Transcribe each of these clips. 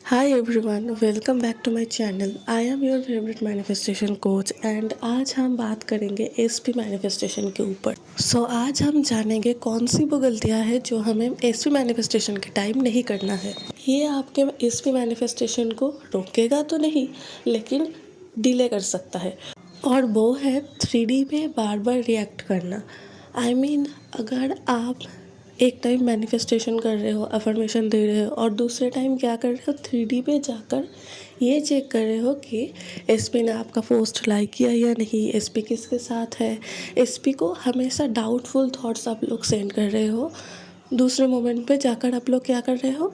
Hi everyone, welcome back to my channel. I am your favourite manifestation coach and आज हम बात करेंगे SP manifestation के ऊपर। आज हम जानेंगे कौन सी वो गलतियां हैं जो हमें एसपी मैनिफेस्टेशन के टाइम नहीं करना है। ये आपके एसपी मैनिफेस्टेशन को रोकेगा तो नहीं, लेकिन डिले कर सकता है। और वो है 3D पे बार बार रिएक्ट करना। अगर आप एक टाइम मैनिफेस्टेशन कर रहे हो, अफर्मेशन दे रहे हो और दूसरे टाइम क्या कर रहे हो, 3D पे जाकर ये चेक कर रहे हो कि एसपी ने आपका पोस्ट लाइक किया या नहीं, एसपी किसके साथ है। एसपी को हमेशा डाउटफुल थॉट्स आप लोग सेंड कर रहे हो। दूसरे मोमेंट पे जाकर आप लोग क्या कर रहे हो,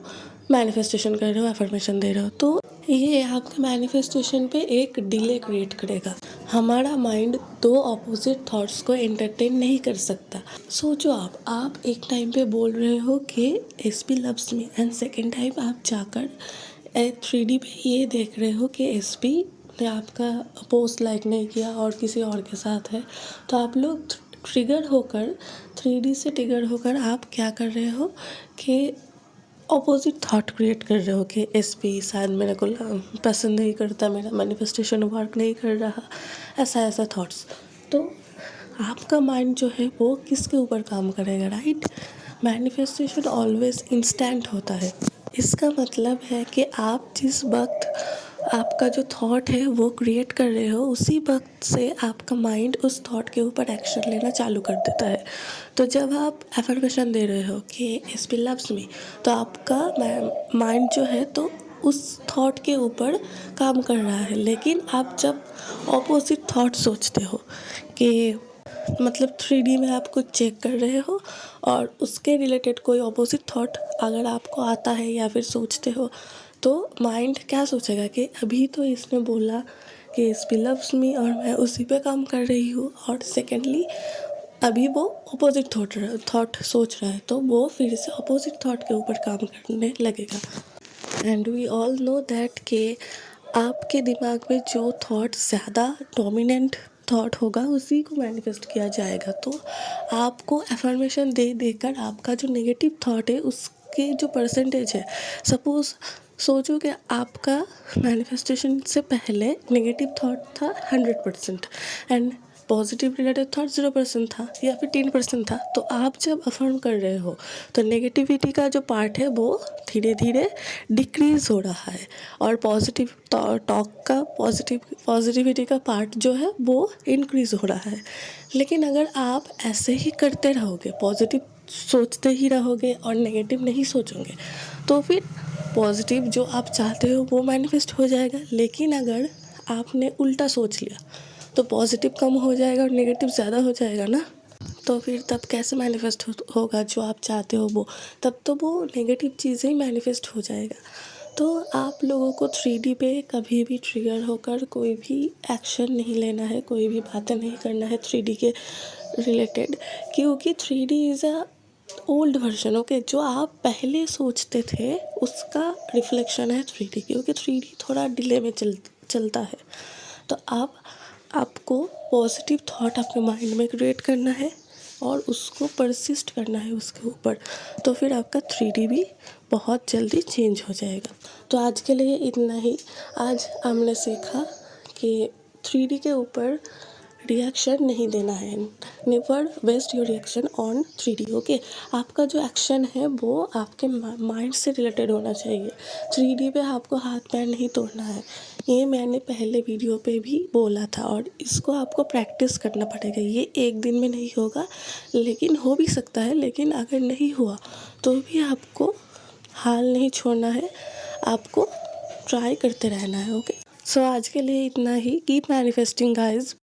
मैनिफेस्टेशन कर रहे हो, अफर्मेशन दे रहे हो। तो ये आपके मैनिफेस्टेशन पे एक डिले क्रिएट करेगा। हमारा माइंड दो ऑपोजिट थॉट्स को एंटरटेन नहीं कर सकता। सोचो, आप एक टाइम पे बोल रहे हो कि SP loves me and second time आप जाकर 3D पे ये देख रहे हो कि एसपी ने आपका पोस्ट लाइक नहीं किया और किसी और के साथ है। तो आप लोग ट्रिगर होकर, 3D से ट्रिगर होकर आप क्या कर रहे हो कि ऑपोजिट थॉट क्रिएट कर रहे हो कि एसपी शायद मेरे को पसंद नहीं करता, मेरा मैनिफेस्टेशन वर्क नहीं कर रहा, ऐसा थॉट्स। तो आपका माइंड जो है वो किसके ऊपर काम करेगा, राइट? मैनिफेस्टेशन ऑलवेज इंस्टेंट होता है। इसका मतलब है कि आप जिस वक्त आपका जो थॉट है वो क्रिएट कर रहे हो, उसी वक्त से आपका माइंड उस थॉट के ऊपर एक्शन लेना चालू कर देता है। तो जब आप एफर्मेशन दे रहे हो कि एसपी लव्स मी, तो आपका माइंड जो है तो उस थॉट के ऊपर काम कर रहा है। लेकिन आप जब ऑपोजिट थॉट सोचते हो कि 3D में आप कुछ चेक कर रहे हो और उसके रिलेटेड कोई ऑपोजिट थॉट अगर आपको आता है या फिर सोचते हो, तो माइंड क्या सोचेगा कि अभी तो इसने बोला कि एसपी लव्स मी और मैं उसी पे काम कर रही हूँ, और सेकेंडली अभी वो अपोजिट थॉट सोच रहा है, तो वो फिर से अपोजिट थॉट के ऊपर काम करने लगेगा। And we all know that कि आपके दिमाग में जो थॉट ज़्यादा डोमिनेंट थॉट होगा उसी को मैनिफेस्ट किया जाएगा। तो आपको एफर्मेशन दे देकर आपका जो नेगेटिव थॉट है उसके जो परसेंटेज है, सपोज़ सोचो कि आपका मैनिफेस्टेशन से पहले नेगेटिव थॉट था 100% एंड पॉजिटिव रिलेटेड थॉट 0% था या फिर 10% था। तो आप जब अफर्म कर रहे हो तो नेगेटिविटी का जो पार्ट है वो धीरे धीरे डिक्रीज़ हो रहा है और पॉजिटिव टॉक का पॉजिटिविटी का पार्ट जो है वो इंक्रीज़ हो रहा है। लेकिन अगर आप ऐसे ही करते रहोगे, पॉजिटिव सोचते ही रहोगे और नेगेटिव नहीं सोचोगे, तो फिर पॉजिटिव जो आप चाहते हो वो मैनिफेस्ट हो जाएगा। लेकिन अगर आपने उल्टा सोच लिया तो पॉजिटिव कम हो जाएगा और नेगेटिव ज़्यादा हो जाएगा ना। तो फिर तब कैसे मैनिफेस्ट होगा जो आप चाहते हो वो? तब तो वो नेगेटिव चीज़ें ही मैनिफेस्ट हो जाएगा। तो आप लोगों को 3D पे कभी भी ट्रिगर होकर कोई भी एक्शन नहीं लेना है, कोई भी बातें नहीं करना है 3D के रिलेटेड, क्योंकि 3D is a old version. Okay, जो आप पहले सोचते थे उसका रिफ्लेक्शन है 3D, क्योंकि 3D थोड़ा डिले में चलता है। तो आपको पॉजिटिव थॉट अपने माइंड में क्रिएट करना है और उसको परसिस्ट करना है उसके ऊपर। तो फिर आपका 3D भी बहुत जल्दी चेंज हो जाएगा। तो आज के लिए इतना ही। आज हमने सीखा कि 3D के ऊपर रिएक्शन नहीं देना है। Never waste your reaction on 3D। Okay, आपका जो एक्शन है वो आपके माइंड से रिलेटेड होना चाहिए। 3D पे आपको हाथ पैर नहीं तोड़ना है। ये मैंने पहले वीडियो पे भी बोला था और इसको आपको प्रैक्टिस करना पड़ेगा। ये एक दिन में नहीं होगा, लेकिन हो भी सकता है। लेकिन अगर नहीं हुआ तो भी आपको हाल नहीं छोड़ना है, आपको ट्राई करते रहना है। ओके, आज के लिए इतना ही। Keep manifesting guys.